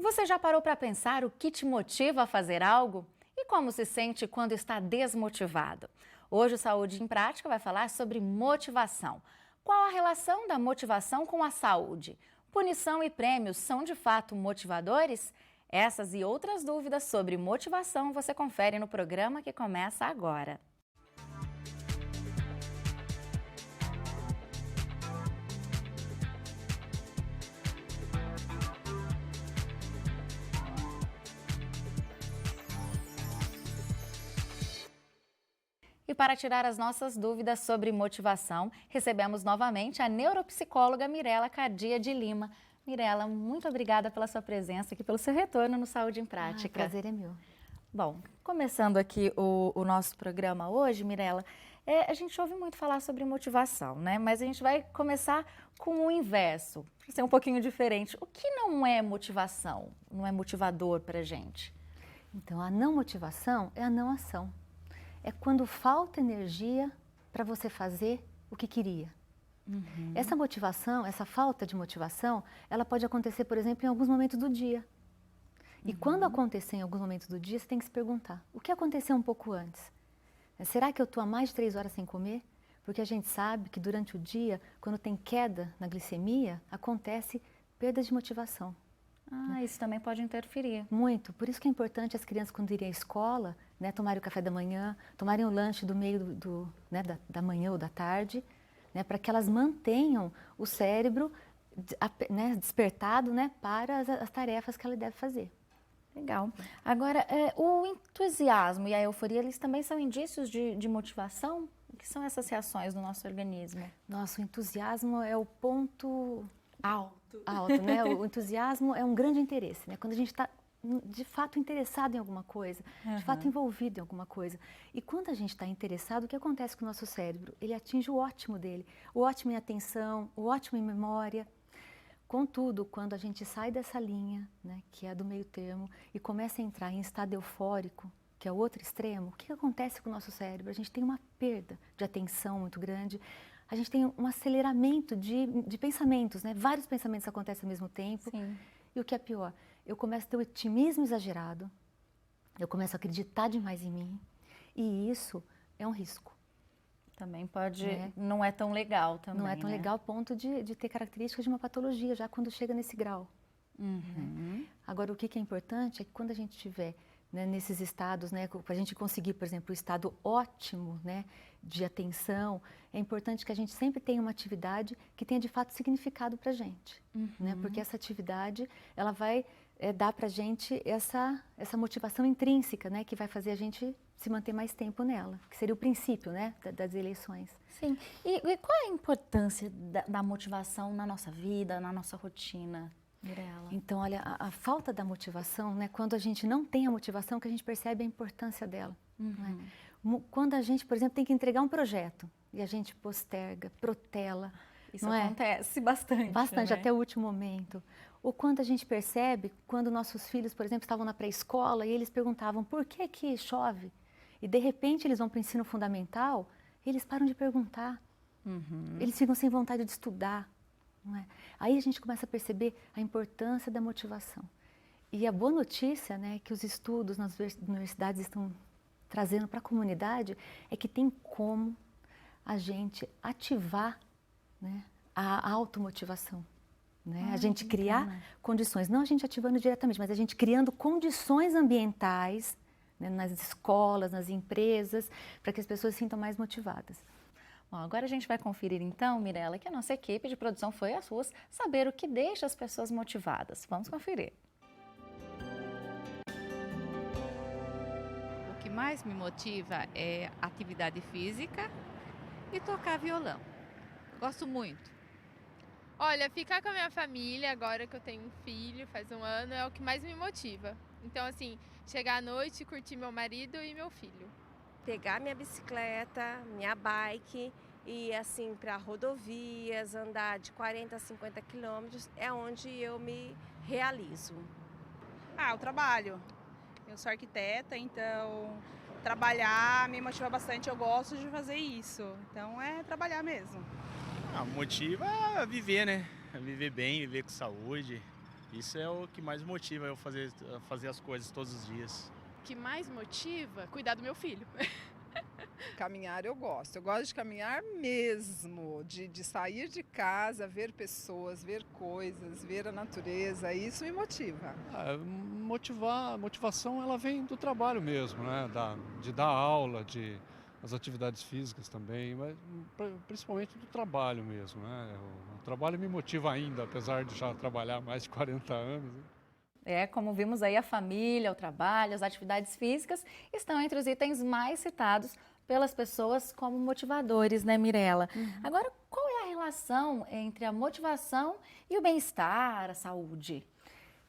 Você já parou para pensar o que te motiva a fazer algo? E como se sente quando está desmotivado? Hoje o Saúde em Prática vai falar sobre motivação. Qual a relação da motivação com a saúde? Punição e prêmios são de fato motivadores? Essas e outras dúvidas sobre motivação você confere no programa que começa agora. E para tirar as nossas dúvidas sobre motivação, recebemos novamente a neuropsicóloga Mirela Cardia de Lima. Mirela, muito obrigada pela sua presença aqui, pelo seu retorno no Saúde em Prática. O prazer é meu. Bom, começando aqui o nosso programa hoje, Mirela, a gente ouve muito falar sobre motivação, né? Mas a gente vai começar com o inverso, para ser um pouquinho diferente. O que não é motivação, não é motivador para a gente? Então, a não motivação é a não ação. É quando falta energia para você fazer o que queria. Essa motivação, essa falta de motivação, ela pode acontecer, por exemplo, em alguns momentos do dia. E quando acontecer em alguns momentos do dia, você tem que se perguntar, o que aconteceu um pouco antes? Será que eu estou há mais de 3 horas sem comer? Porque a gente sabe que durante o dia, quando tem queda na glicemia, acontece perda de motivação. Isso também pode interferir. Muito. Por isso que é importante as crianças, quando irem à escola, né, tomarem o café da manhã, tomarem o lanche do meio né, da manhã ou da tarde, né, para que elas mantenham o cérebro né, despertado, né, para as tarefas que ela deve fazer. Legal. Agora, o entusiasmo e a euforia, eles também são indícios de motivação? O que são essas reações no nosso organismo? Nosso entusiasmo é o ponto Alto. alto, né? O entusiasmo é um grande interesse, né? Quando a gente está de fato interessado em alguma coisa, de fato envolvido em alguma coisa. E quando a gente está interessado, o que acontece com o nosso cérebro? Ele atinge o ótimo dele, o ótimo em atenção, o ótimo em memória. Contudo, quando a gente sai dessa linha, né, que é a do meio termo, e começa a entrar em estado eufórico, que é o outro extremo, o que acontece com o nosso cérebro? A gente tem uma perda de atenção muito grande, a gente tem um aceleramento de pensamentos, né? Vários pensamentos acontecem ao mesmo tempo. Sim. E o que é pior, eu começo a ter o otimismo exagerado, eu começo a acreditar demais em mim, e isso é um risco. Também pode, não é tão legal também, Não é tão legal ao ponto de ter características de uma patologia, já quando chega nesse grau. Né? Agora, o que é importante é que quando a gente estiver, né, nesses estados, né, para a gente conseguir, por exemplo, o estado ótimo, né, de atenção, é importante que a gente sempre tenha uma atividade que tenha de fato significado para a gente. Né, porque essa atividade, ela vai dar para a gente essa motivação intrínseca, né, que vai fazer a gente se manter mais tempo nela, que seria o princípio, né, das eleições. Sim. E qual é a importância da motivação na nossa vida, na nossa rotina, Mirela? Então, olha, a falta da motivação, né, quando a gente não tem a motivação, que a gente percebe a importância dela. Né? Quando a gente, por exemplo, tem que entregar um projeto e a gente posterga, protela. Isso não acontece bastante. Bastante, né? até o último momento. Ou quando a gente percebe, quando nossos filhos, por exemplo, estavam na pré-escola e eles perguntavam por que chove? E de repente eles vão para o ensino fundamental e eles param de perguntar. Eles ficam sem vontade de estudar. Não é? Aí a gente começa a perceber a importância da motivação. E a boa notícia, né, que os estudos nas universidades estão trazendo para a comunidade é que tem como a gente ativar, né, a automotivação. Né? A gente criar condições, não a gente ativando diretamente, mas a gente criando condições ambientais, né, nas escolas, nas empresas, para que as pessoas se sintam mais motivadas. Bom, agora a gente vai conferir então, Mirela, que a nossa equipe de produção foi às ruas saber o que deixa as pessoas motivadas. Vamos conferir. O que mais me motiva é atividade física e tocar violão. Gosto muito. Olha, ficar com a minha família, agora que eu tenho um filho, faz 1 ano, é o que mais me motiva. Então, assim, chegar à noite e curtir meu marido e meu filho. Pegar minha bicicleta, minha bike e assim para rodovias, andar de 40 a 50 quilômetros é onde eu me realizo. O trabalho. Eu sou arquiteta, então trabalhar me motiva bastante, eu gosto de fazer isso. Então é trabalhar mesmo. Motiva a viver, né? A viver bem, viver com saúde, Isso é o que mais motiva eu fazer as coisas todos os dias. O que mais motiva? Cuidar do meu filho. Caminhar eu gosto de caminhar mesmo, de sair de casa, ver pessoas, ver coisas, ver a natureza, isso me motiva. A motivação ela vem do trabalho mesmo, né? De dar aula, as atividades físicas também, mas principalmente do trabalho mesmo, né? O trabalho me motiva ainda, apesar de já trabalhar há mais de 40 anos. Né? Como vimos aí, a família, o trabalho, as atividades físicas estão entre os itens mais citados pelas pessoas como motivadores, né, Mirela? Agora, qual é a relação entre a motivação e o bem-estar, a saúde?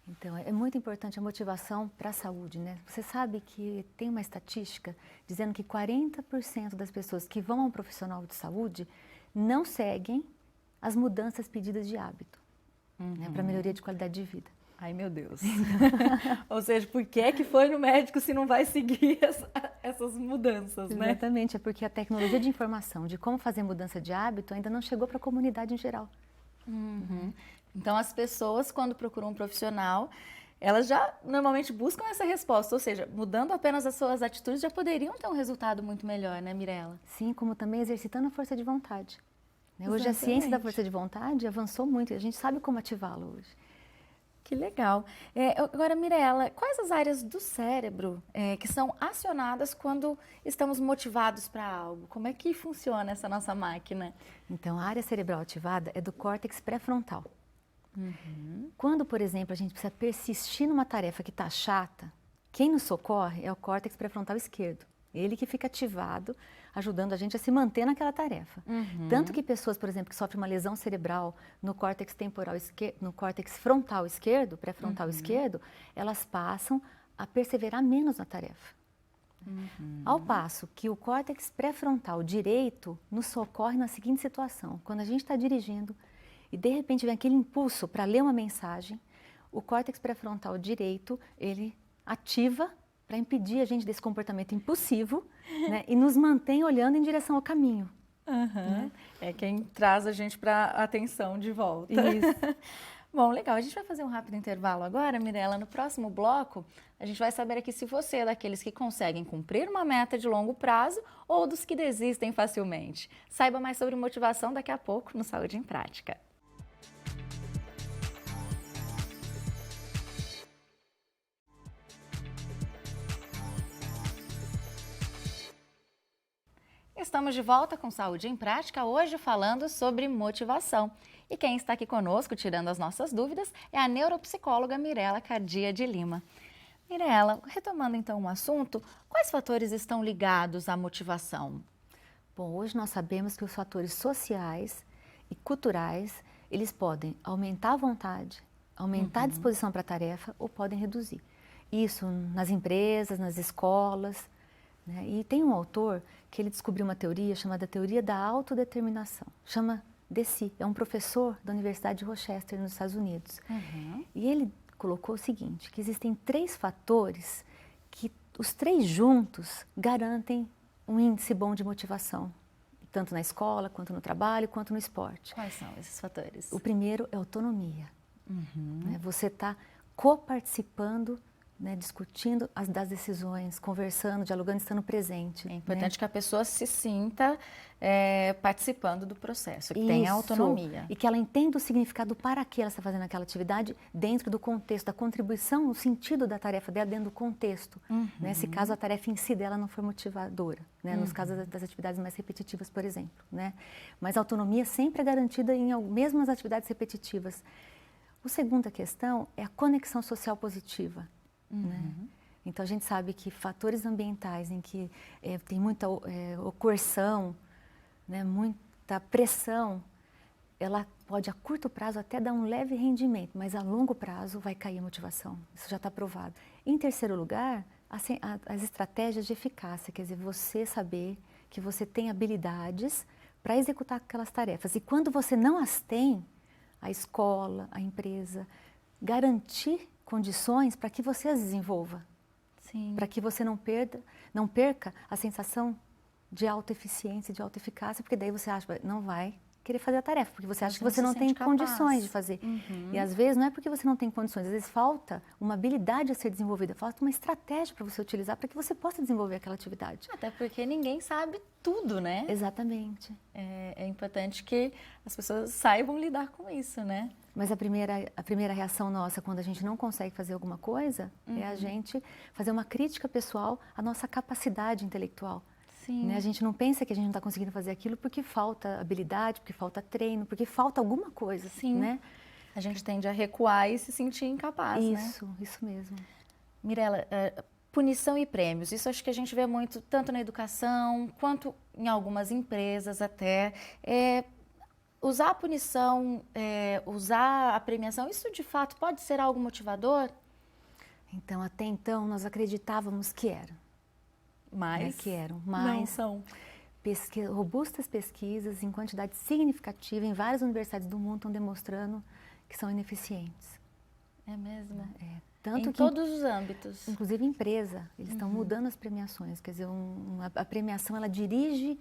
Então, é muito importante a motivação para a saúde, né? Você sabe que tem uma estatística dizendo que 40% das pessoas que vão a um profissional de saúde não seguem as mudanças pedidas de hábito, né, para melhoria de qualidade de vida. Ai, meu Deus. Ou seja, por que foi no médico se não vai seguir essas mudanças, né? Exatamente, é porque a tecnologia de informação de como fazer mudança de hábito ainda não chegou para a comunidade em geral. Então, as pessoas, quando procuram um profissional, elas já normalmente buscam essa resposta, ou seja, mudando apenas as suas atitudes, já poderiam ter um resultado muito melhor, né, Mirela? Sim, como também exercitando a força de vontade. Hoje a ciência da força de vontade avançou muito, a gente sabe como ativá-la hoje. Que legal. Agora, Mirela, quais as áreas do cérebro que são acionadas quando estamos motivados para algo? Como é que funciona essa nossa máquina? Então, a área cerebral ativada é do córtex pré-frontal. Quando, por exemplo, a gente precisa persistir numa tarefa que está chata, quem nos socorre é o córtex pré-frontal esquerdo. Ele que fica ativado, ajudando a gente a se manter naquela tarefa. Tanto que pessoas, por exemplo, que sofrem uma lesão cerebral no córtex temporal esquerdo, no córtex frontal esquerdo, pré-frontal esquerdo, elas passam a perseverar menos na tarefa. Ao passo que o córtex pré-frontal direito nos socorre na seguinte situação: quando a gente está dirigindo e de repente vem aquele impulso para ler uma mensagem, o córtex pré-frontal direito, ele ativa para impedir a gente desse comportamento impulsivo, né, e nos mantém olhando em direção ao caminho. Né? É quem traz a gente para a atenção de volta. Isso. Bom, legal. A gente vai fazer um rápido intervalo agora, Mirela. No próximo bloco, a gente vai saber aqui se você é daqueles que conseguem cumprir uma meta de longo prazo ou dos que desistem facilmente. Saiba mais sobre motivação daqui a pouco no Saúde em Prática. Estamos de volta com Saúde em Prática, hoje falando sobre motivação. E quem está aqui conosco, tirando as nossas dúvidas, é a neuropsicóloga Mirela Cardia de Lima. Mirela, retomando então o assunto, quais fatores estão ligados à motivação? Bom, hoje nós sabemos que os fatores sociais e culturais, eles podem aumentar a vontade, aumentar a disposição para a tarefa ou podem reduzir. Isso nas empresas, nas escolas. E tem um autor que ele descobriu uma teoria chamada teoria da autodeterminação. Chama Deci, é um professor da Universidade de Rochester, nos Estados Unidos. E ele colocou o seguinte, que existem 3 fatores que os 3 juntos garantem um índice bom de motivação, tanto na escola, quanto no trabalho, quanto no esporte. Quais são esses fatores? O primeiro é autonomia. Você está coparticipando, discutindo das decisões, conversando, dialogando, estando presente. É importante que a pessoa se sinta participando do processo, que Isso. tenha autonomia. E que ela entenda o significado para que ela está fazendo aquela atividade dentro do contexto, da contribuição, o sentido da tarefa dela dentro do contexto. Se caso a tarefa em si dela não for motivadora, nos casos das atividades mais repetitivas, por exemplo. Mas a autonomia sempre é garantida mesmo nas atividades repetitivas. A segunda questão é a conexão social positiva. Então a gente sabe que fatores ambientais em que tem muita coerção, muita pressão, ela pode a curto prazo até dar um leve rendimento, mas a longo prazo vai cair a motivação, isso já está provado. Em terceiro lugar, as estratégias de eficácia, quer dizer, você saber que você tem habilidades para executar aquelas tarefas e quando você não as tem, a escola, a empresa, garantir condições para que você as desenvolva, para que você não perca a sensação de autoeficiência, de autoeficácia, porque daí você acha, não vai querer fazer a tarefa, porque você acha que não você se não tem sente capaz. condições de fazer. E às vezes não é porque você não tem condições, às vezes falta uma habilidade a ser desenvolvida, falta uma estratégia para você utilizar para que você possa desenvolver aquela atividade. Até porque ninguém sabe tudo, né? Exatamente. É importante que as pessoas saibam lidar com isso, né? Mas a primeira reação nossa quando a gente não consegue fazer alguma coisa é a gente fazer uma crítica pessoal à nossa capacidade intelectual. Sim. Né? A gente não pensa que a gente não está conseguindo fazer aquilo porque falta habilidade, porque falta treino, porque falta alguma coisa. Sim. Né? A gente tende a recuar e se sentir incapaz, né? Isso mesmo. Mirela, punição e prêmios, isso acho que a gente vê muito tanto na educação quanto em algumas empresas até. Usar a punição, usar a premiação, isso de fato pode ser algo motivador? Então, até então, nós acreditávamos que era. Mas que eram, não são. Robustas pesquisas em quantidade significativa em várias universidades do mundo estão demonstrando que são ineficientes. É mesmo? Tanto em que, todos os âmbitos. Inclusive empresa, eles estão mudando as premiações. Quer dizer, a premiação ela dirige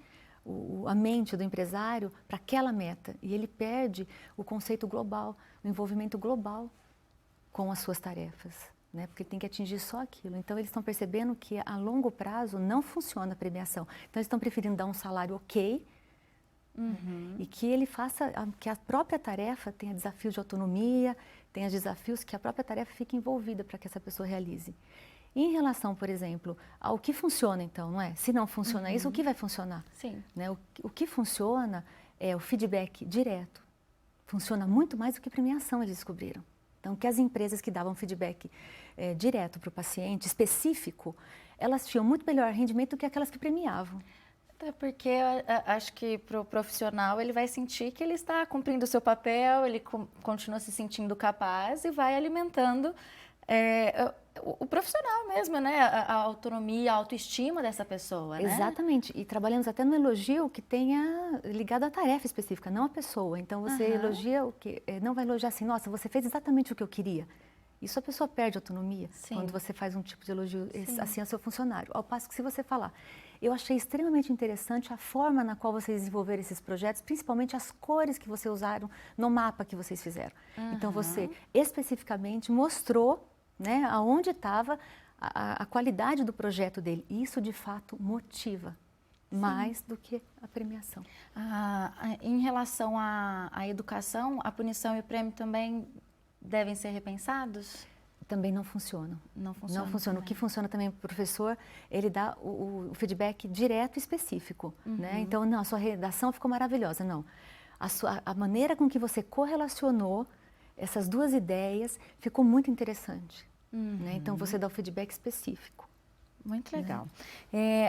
a mente do empresário para aquela meta e ele perde o conceito global, o envolvimento global com as suas tarefas. Né? Porque ele tem que atingir só aquilo. Então, eles estão percebendo que a longo prazo não funciona a premiação. Então, eles estão preferindo dar um salário ok e que ele faça, que a própria tarefa tenha desafios de autonomia, tenha desafios que a própria tarefa fique envolvida para que essa pessoa realize. E em relação, por exemplo, ao que funciona então, não é? Se não funciona isso, o que vai funcionar? Sim. Né? O que funciona é o feedback direto. Funciona muito mais do que premiação, eles descobriram. Então, que as empresas que davam feedback direto para o paciente, específico, elas tinham muito melhor rendimento do que aquelas que premiavam. Até porque acho que para o profissional ele vai sentir que ele está cumprindo o seu papel, ele continua se sentindo capaz e vai alimentando o profissional mesmo, né? A autonomia, a autoestima dessa pessoa, né? Exatamente. E trabalhamos até no elogio que tenha ligado à tarefa específica, não à pessoa. Então, você elogia o que não vai elogiar assim, nossa, você fez exatamente o que eu queria. Isso a pessoa perde autonomia quando você faz um tipo de elogio assim ao seu funcionário. Ao passo que se você falar, eu achei extremamente interessante a forma na qual vocês desenvolveram esses projetos, principalmente as cores que vocês usaram no mapa que vocês fizeram. Então, você especificamente mostrou, né, aonde estava a qualidade do projeto dele. Isso, de fato, motiva mais do que a premiação. Em relação à educação, a punição e o prêmio também devem ser repensados? Também não funcionam. Não funciona. Não funciona. O que funciona também para o professor, ele dá o feedback direto e específico. Né? Então, não, a sua redação ficou maravilhosa. Não. A maneira com que você correlacionou essas duas ideias ficou muito interessante. Né? Então, você dá o feedback específico. Muito legal.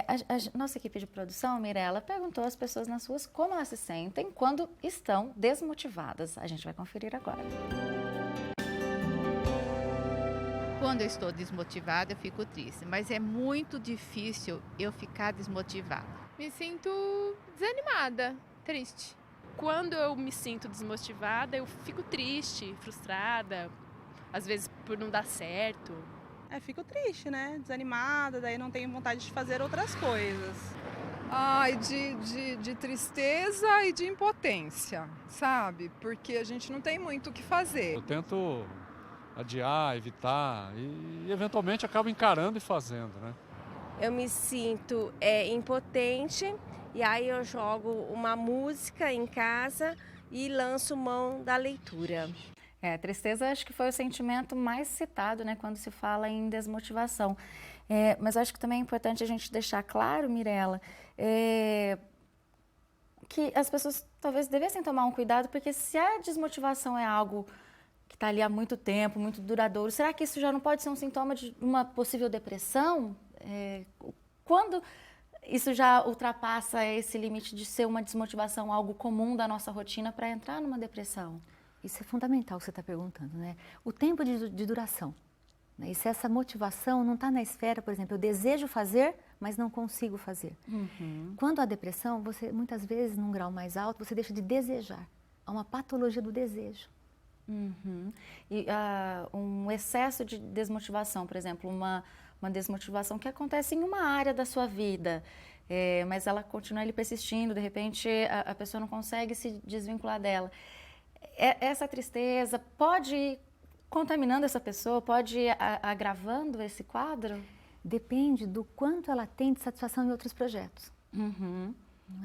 A nossa equipe de produção, Mirela, perguntou às pessoas nas ruas como elas se sentem quando estão desmotivadas. A gente vai conferir agora. Quando eu estou desmotivada, eu fico triste, mas é muito difícil eu ficar desmotivada. Me sinto desanimada, triste. Quando eu me sinto desmotivada, eu fico triste, frustrada, às vezes por não dar certo. Fico triste, né? Desanimada, daí não tenho vontade de fazer outras coisas. Ai, de tristeza e de impotência, sabe? Porque a gente não tem muito o que fazer. Eu tento adiar, evitar e eventualmente acabo encarando e fazendo, né? Eu me sinto impotente e aí eu jogo uma música em casa e lanço mão da leitura. Tristeza acho que foi o sentimento mais citado, né, quando se fala em desmotivação. Mas acho que também é importante a gente deixar claro, Mirela, que as pessoas talvez devessem tomar um cuidado, porque se a desmotivação é algo que está ali há muito tempo, muito duradouro, será que isso já não pode ser um sintoma de uma possível depressão? Quando isso já ultrapassa esse limite de ser uma desmotivação, algo comum da nossa rotina, para entrar numa depressão? Isso é fundamental o que você está perguntando, né? O tempo de duração. Né? E se essa motivação não está na esfera, por exemplo, eu desejo fazer, mas não consigo fazer. Quando há depressão, você muitas vezes, num grau mais alto, você deixa de desejar. Há uma patologia do desejo. E um excesso de desmotivação, por exemplo, uma desmotivação que acontece em uma área da sua vida, mas ela continua ali persistindo, de repente a pessoa não consegue se desvincular dela. Essa tristeza pode ir contaminando essa pessoa, pode ir agravando esse quadro? Depende do quanto ela tem de satisfação em outros projetos. Uhum.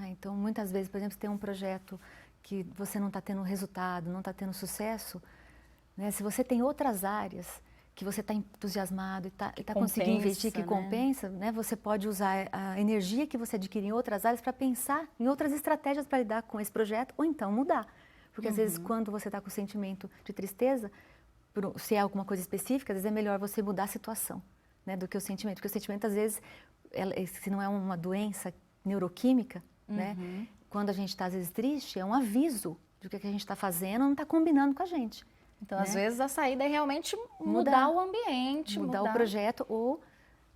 Então, muitas vezes, por exemplo, se tem um projeto que você não está tendo resultado, não está tendo sucesso, né? Se você tem outras áreas que você está entusiasmado e está conseguindo investir, que compensa, né? Você pode usar a energia que você adquire em outras áreas para pensar em outras estratégias para lidar com esse projeto, ou então mudar. Porque às vezes, quando você está com sentimento de tristeza, se é alguma coisa específica, às vezes é melhor você mudar a situação, né, do que o sentimento. Porque o sentimento, às vezes, se não é uma doença neuroquímica, né, quando a gente está, às vezes, triste, é um aviso de que o que a gente está fazendo não está combinando com a gente. Então, né? às vezes, a saída é realmente mudar o ambiente. Mudar o projeto ou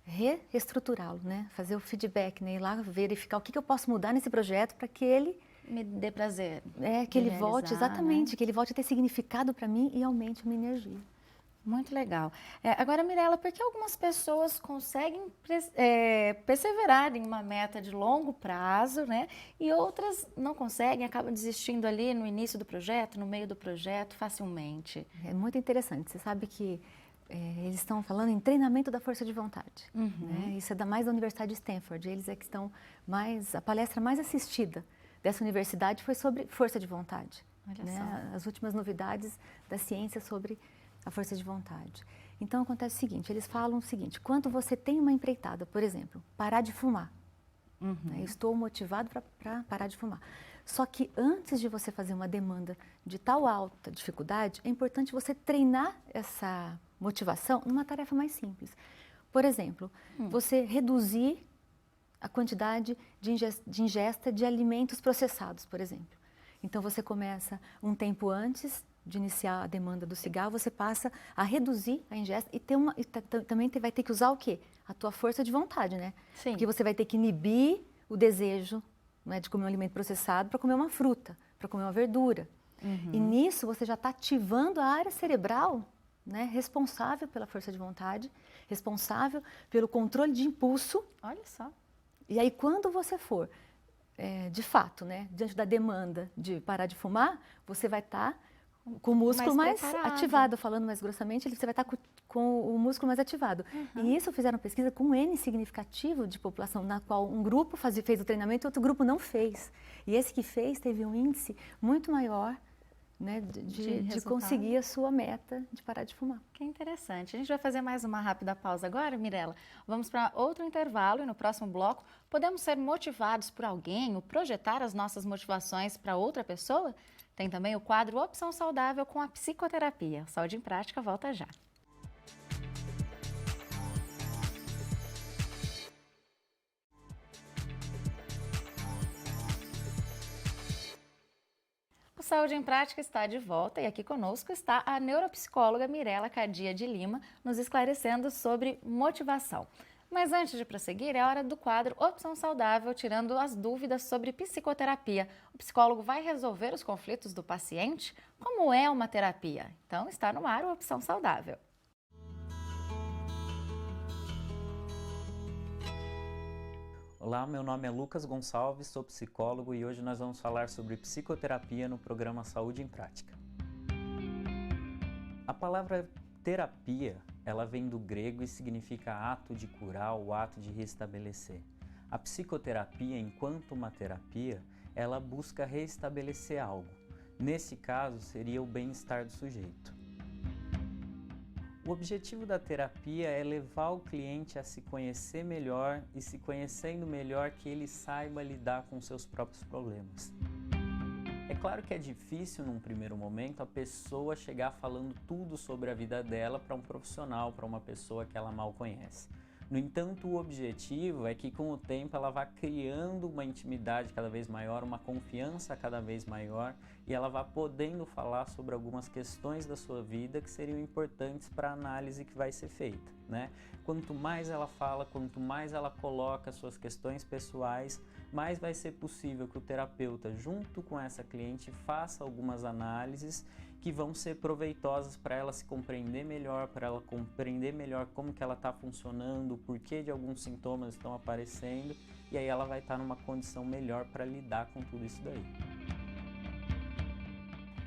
reestruturá-lo, né? Fazer o feedback, né? Ir lá verificar o que eu posso mudar nesse projeto para que ele me dê prazer. Que ele volte, exatamente, né? Que ele volte a ter significado para mim e aumente a minha energia. Muito legal. Agora, Mirella, por que algumas pessoas conseguem perseverar em uma meta de longo prazo, né? E outras não conseguem, acabam desistindo ali no início do projeto, no meio do projeto, facilmente? É muito interessante. Você sabe que eles estão falando em treinamento da força de vontade. Né? Isso é mais da Universidade de Stanford. Eles é que estão a palestra mais assistida dessa universidade foi sobre força de vontade. Olha né? só. As últimas novidades da ciência sobre a força de vontade. Então, acontece o seguinte, eles falam o seguinte, quando você tem uma empreitada, por exemplo, parar de fumar, né? Eu estou motivado para parar de fumar. Só que antes de você fazer uma demanda de tal alta dificuldade, é importante você treinar essa motivação numa tarefa mais simples. Por exemplo, você reduzir a quantidade de ingesta de alimentos processados, por exemplo. Então, você começa um tempo antes de iniciar a demanda do cigarro, você passa a reduzir a ingesta e também vai ter que usar o quê? A tua força de vontade, né? Sim. Porque você vai ter que inibir o desejo, né, de comer um alimento processado para comer uma fruta, para comer uma verdura. E nisso você já está ativando a área cerebral, né, responsável pela força de vontade, responsável pelo controle de impulso. Olha só. E aí, quando você for, de fato, né, diante da demanda de parar de fumar, você vai estar com o músculo mais ativado, falando mais grossamente, você vai estar com o músculo mais ativado. E isso fizeram pesquisa com um N significativo de população, na qual um grupo fez o treinamento e outro grupo não fez. E esse que fez teve um índice muito maior, né, de conseguir a sua meta de parar de fumar. Que interessante. A gente vai fazer mais uma rápida pausa agora, Mirella. Vamos para outro intervalo e no próximo bloco, podemos ser motivados por alguém ou projetar as nossas motivações para outra pessoa? Tem também o quadro Opção Saudável com a psicoterapia. Saúde em Prática volta já. O Saúde em Prática está de volta e aqui conosco está a neuropsicóloga Mirella Cadia de Lima, nos esclarecendo sobre motivação. Mas antes de prosseguir, é hora do quadro Opção Saudável, tirando as dúvidas sobre psicoterapia. O psicólogo vai resolver os conflitos do paciente? Como é uma terapia? Então, está no ar o Opção Saudável. Olá, meu nome é Lucas Gonçalves, sou psicólogo e hoje nós vamos falar sobre psicoterapia no programa Saúde em Prática. A palavra terapia, ela vem do grego e significa ato de curar ou ato de restabelecer. A psicoterapia, enquanto uma terapia, ela busca restabelecer algo. Nesse caso, seria o bem-estar do sujeito. O objetivo da terapia é levar o cliente a se conhecer melhor e, se conhecendo melhor, que ele saiba lidar com seus próprios problemas. É claro que é difícil, num primeiro momento, a pessoa chegar falando tudo sobre a vida dela para um profissional, para uma pessoa que ela mal conhece. No entanto, o objetivo é que, com o tempo, ela vá criando uma intimidade cada vez maior, uma confiança cada vez maior, e ela vá podendo falar sobre algumas questões da sua vida que seriam importantes para a análise que vai ser feita, né? Quanto mais ela fala, quanto mais ela coloca suas questões pessoais, mais vai ser possível que o terapeuta, junto com essa cliente, faça algumas análises que vão ser proveitosas para ela se compreender melhor, para ela compreender melhor como que ela está funcionando, o porquê de alguns sintomas estão aparecendo, e aí ela vai estar numa condição melhor para lidar com tudo isso daí.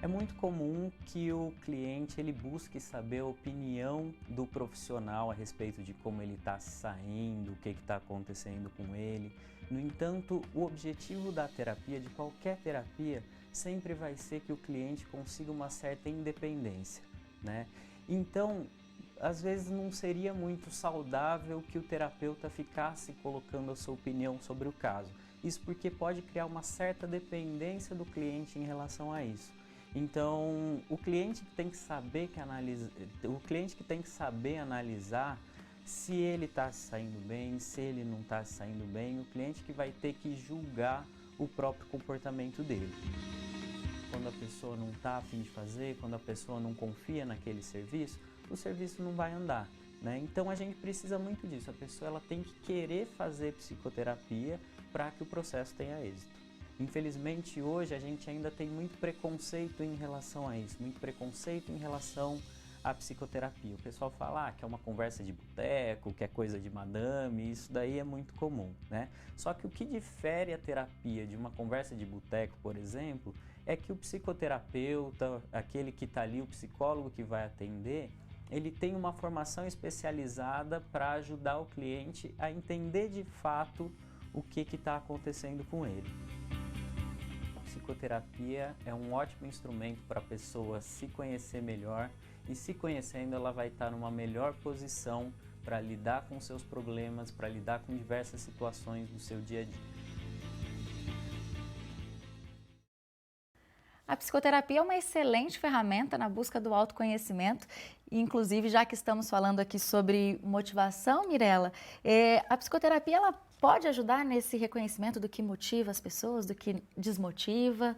É muito comum que o cliente ele busque saber a opinião do profissional a respeito de como ele está saindo, o que está acontecendo com ele. No entanto, o objetivo da terapia, de qualquer terapia, sempre vai ser que o cliente consiga uma certa independência, né? Então, às vezes não seria muito saudável que o terapeuta ficasse colocando a sua opinião sobre o caso. Isso porque pode criar uma certa dependência do cliente em relação a isso. Então, o cliente tem que saber analisar se ele está se saindo bem, se ele não está se saindo bem, o cliente que vai ter que julgar o próprio comportamento dele. Quando a pessoa não está a fim de fazer, quando a pessoa não confia naquele serviço, o serviço não vai andar, né? Então a gente precisa muito disso, a pessoa ela tem que querer fazer psicoterapia para que o processo tenha êxito. Infelizmente hoje a gente ainda tem muito preconceito em relação a isso, muito preconceito em relação à psicoterapia. O pessoal fala que é uma conversa de boteco, que é coisa de madame, isso daí é muito comum, né? Só que o que difere a terapia de uma conversa de boteco, por exemplo, é que o psicoterapeuta, aquele que está ali, o psicólogo que vai atender, ele tem uma formação especializada para ajudar o cliente a entender de fato o que está acontecendo com ele. A psicoterapia é um ótimo instrumento para a pessoa se conhecer melhor e, se conhecendo, ela vai estar numa melhor posição para lidar com seus problemas, para lidar com diversas situações do seu dia a dia. A psicoterapia é uma excelente ferramenta na busca do autoconhecimento. Inclusive, já que estamos falando aqui sobre motivação, Mirella, a psicoterapia ela pode ajudar nesse reconhecimento do que motiva as pessoas, do que desmotiva?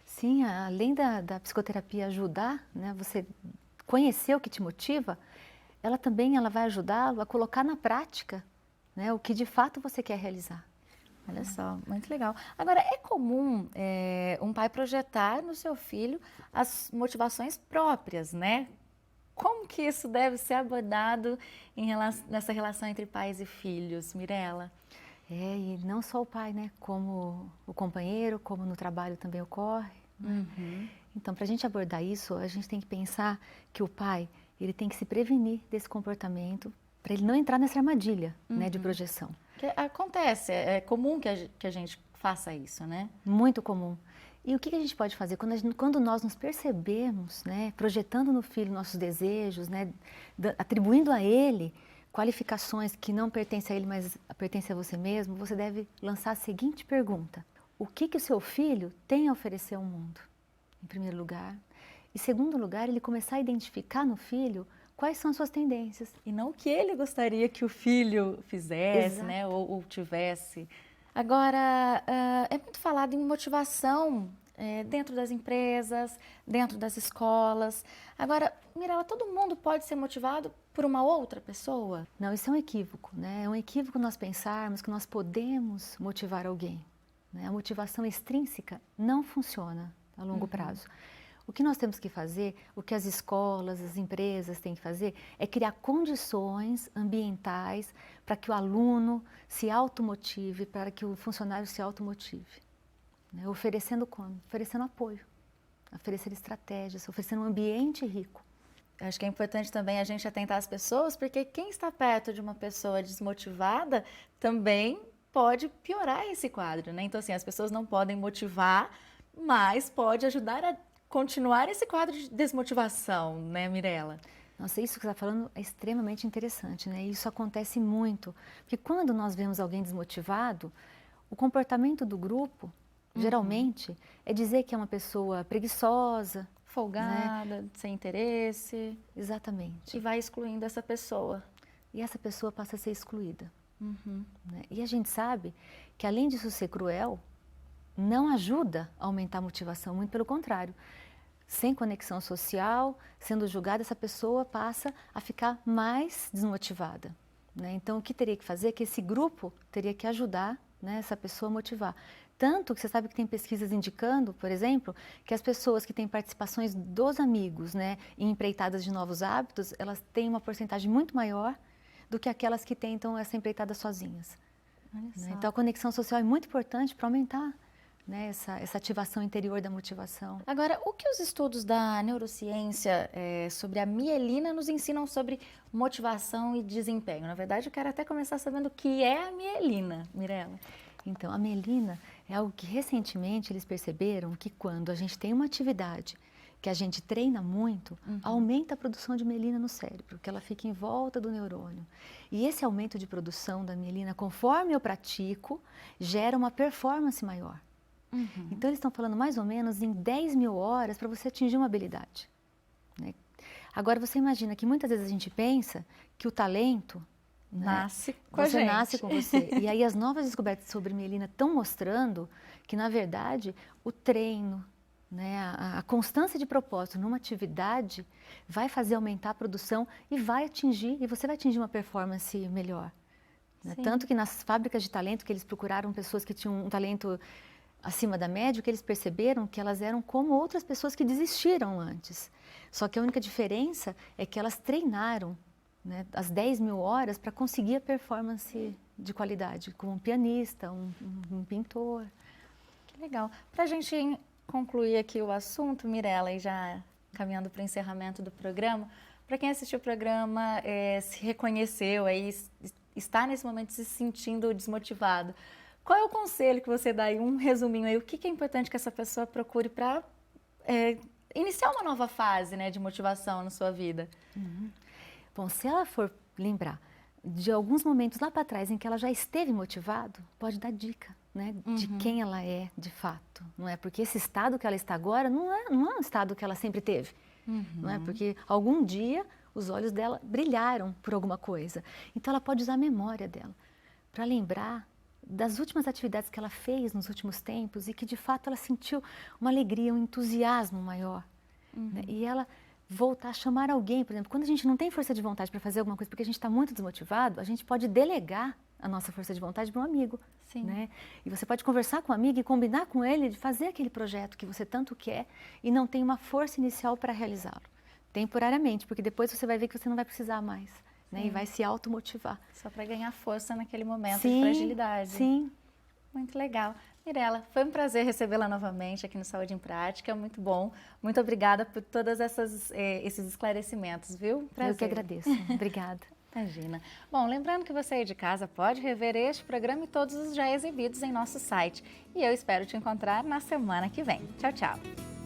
Sim, além da psicoterapia ajudar, né, você conhecer o que te motiva, ela também vai ajudá-lo a colocar na prática, né, o que de fato você quer realizar. Olha só, muito legal. Agora, é comum um pai projetar no seu filho as motivações próprias, né? Como que isso deve ser abordado nessa relação entre pais e filhos, Mirella? E não só o pai, né? Como o companheiro, como no trabalho também ocorre. Uhum. Então, para a gente abordar isso, a gente tem que pensar que o pai ele tem que se prevenir desse comportamento para ele não entrar nessa armadilha, né, de projeção. Que acontece, é comum que a gente faça isso, né? Muito comum. E o que a gente pode fazer? Quando nós nos percebemos, né, projetando no filho nossos desejos, né, atribuindo a ele qualificações que não pertencem a ele, mas pertencem a você mesmo, você deve lançar a seguinte pergunta: o que o seu filho tem a oferecer ao mundo? Em primeiro lugar. Em segundo lugar, ele começar a identificar no filho quais são as suas tendências. E não o que ele gostaria que o filho fizesse, Exato. né, ou tivesse. Agora, é muito falado em motivação dentro das empresas, dentro das escolas. Agora, Mirella, todo mundo pode ser motivado por uma outra pessoa? Não, isso é um equívoco, né? É um equívoco nós pensarmos que nós podemos motivar alguém, né? A motivação extrínseca não funciona a longo prazo. O que nós temos que fazer, o que as escolas, as empresas têm que fazer, é criar condições ambientais para que o aluno se automotive, para que o funcionário se automotive. Né? Oferecendo como? Oferecendo apoio, oferecendo estratégias, oferecendo um ambiente rico. Acho que é importante também a gente atentar as pessoas, porque quem está perto de uma pessoa desmotivada também pode piorar esse quadro, né? Então, assim, as pessoas não podem motivar, mas pode ajudar a continuar esse quadro de desmotivação, né, Mirella? Nossa, isso que você está falando é extremamente interessante, né? Isso acontece muito, porque quando nós vemos alguém desmotivado, o comportamento do grupo, geralmente, é dizer que é uma pessoa preguiçosa, Folgada, né? sem interesse. Exatamente. E vai excluindo essa pessoa. E essa pessoa passa a ser excluída. Né? E a gente sabe que, além disso ser cruel, não ajuda a aumentar a motivação, muito pelo contrário. Sem conexão social, sendo julgada, essa pessoa passa a ficar mais desmotivada. Né? Então, o que teria que fazer é que esse grupo teria que ajudar, né, essa pessoa a motivar. Tanto que você sabe que tem pesquisas indicando, por exemplo, que as pessoas que têm participações dos amigos, né, em empreitadas de novos hábitos, elas têm uma porcentagem muito maior do que aquelas que tentam essa empreitada sozinhas. Né? Então a conexão social é muito importante para aumentar, né, essa ativação interior da motivação. Agora, o que os estudos da neurociência sobre a mielina nos ensinam sobre motivação e desempenho? Na verdade, eu quero até começar sabendo o que é a mielina, Mirela. Então, a mielina é algo que recentemente eles perceberam que quando a gente tem uma atividade que a gente treina muito, aumenta a produção de mielina no cérebro, porque ela fica em volta do neurônio. E esse aumento de produção da mielina, conforme eu pratico, gera uma performance maior. Então, eles estão falando mais ou menos em 10 mil horas para você atingir uma habilidade. Né? Agora, você imagina que muitas vezes a gente pensa que o talento nasce com a gente. Você nasce com você. E aí as novas descobertas sobre mielina estão mostrando que, na verdade, o treino, né, a constância de propósito numa atividade vai fazer aumentar a produção e você vai atingir uma performance melhor. Né? Tanto que nas fábricas de talento, que eles procuraram pessoas que tinham um talento acima da média, que eles perceberam que elas eram como outras pessoas que desistiram antes. Só que a única diferença é que elas treinaram, né, as 10 mil horas para conseguir a performance de qualidade, como um pianista, um pintor. Que legal. Para a gente concluir aqui o assunto, Mirela, e já caminhando para o encerramento do programa, para quem assistiu o programa, se reconheceu, aí, está nesse momento se sentindo desmotivado, qual é o conselho que você dá aí, um resuminho aí, o que é importante que essa pessoa procure para iniciar uma nova fase, né, de motivação na sua vida? Bom, se ela for lembrar de alguns momentos lá para trás em que ela já esteve motivado, pode dar dica, né, de quem ela é de fato, não é? Porque esse estado que ela está agora não é um estado que ela sempre teve, não é? Porque algum dia os olhos dela brilharam por alguma coisa. Então ela pode usar a memória dela para lembrar das últimas atividades que ela fez nos últimos tempos e que de fato ela sentiu uma alegria, um entusiasmo maior, né? E ela voltar a chamar alguém, por exemplo, quando a gente não tem força de vontade para fazer alguma coisa porque a gente está muito desmotivado, a gente pode delegar a nossa força de vontade para um amigo. Sim. Né? E você pode conversar com um amigo e combinar com ele de fazer aquele projeto que você tanto quer e não tem uma força inicial para realizá-lo. Temporariamente, porque depois você vai ver que você não vai precisar mais, né? E vai se automotivar. Só para ganhar força naquele momento de fragilidade. Sim. Muito legal. Mirela, foi um prazer recebê-la novamente aqui no Saúde em Prática, muito bom. Muito obrigada por todos esses esclarecimentos, viu? Prazer. Eu que agradeço. Obrigada. Imagina. Bom, lembrando que você aí de casa pode rever este programa e todos os já exibidos em nosso site. E eu espero te encontrar na semana que vem. Tchau, tchau.